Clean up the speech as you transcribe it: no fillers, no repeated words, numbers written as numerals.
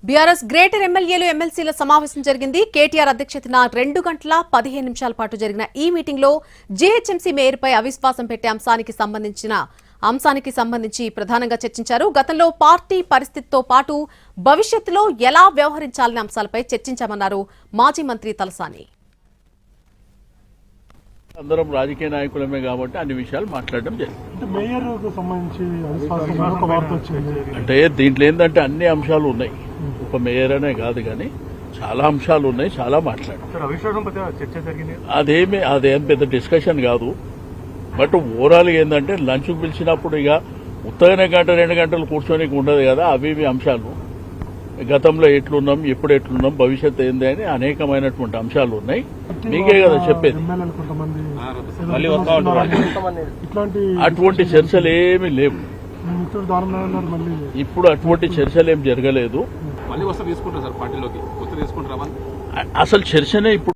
BRS greater ఎమ్మెల్యేలు ఎమ్మెల్సీల సమావేశం జరిగింది. కేటీఆర్ అధ్యక్షతన 2 గంటల 15 నిమిషాల పాటు జరిగిన ఈ మీటింగ్ లో జీహెచ్ఎంసీ మేయర్పై అవిశ్వాసం పెట్టే అంశానికి సంబంధించి ప్రధానంగా చర్చించారు. గతంలో పార్టీ పరిస్థితితో పాటు భవిష్యత్తులో ఎలా వ్యవహరించాలనే అంశాలపై చర్చించామన్నారు మాజీ మంత్రి తలసాని. అందరం రాజకీయ నాయకులమే కాబట్టి అన్ని విషయాలు మాట్లాడడం జరిగింది. అంటే దీంట్లో ఏంటంటే అన్ని అంశాలు ఉన్నాయి. ఒక మేయర్ అనే కాదు కానీ చాలా అంశాలు ఉన్నాయి, చాలా మాట్లాడారు. అదేం పెద్ద డిస్కషన్ కాదు. బట్ ఓవరాల్ ఏంటంటే లంచ్కు పిలిచినప్పుడు ఇక ఉత్తగానే 1-2 గంటలు కూర్చోనికి ఉండదు కదా. అవి అంశాలు గతంలో ఎట్లున్నాం, ఎప్పుడు ఎట్లున్నాం, భవిష్యత్తు ఏంది అని అనేకమైనటువంటి అంశాలు ఉన్నాయి. మీకే కదా చెప్పేది. అటువంటి చర్చలు ఏమీ లేవు. ఇప్పుడు అటువంటి చర్చలు ఏం జరగలేదు. అసలు చర్చనే ఇప్పుడు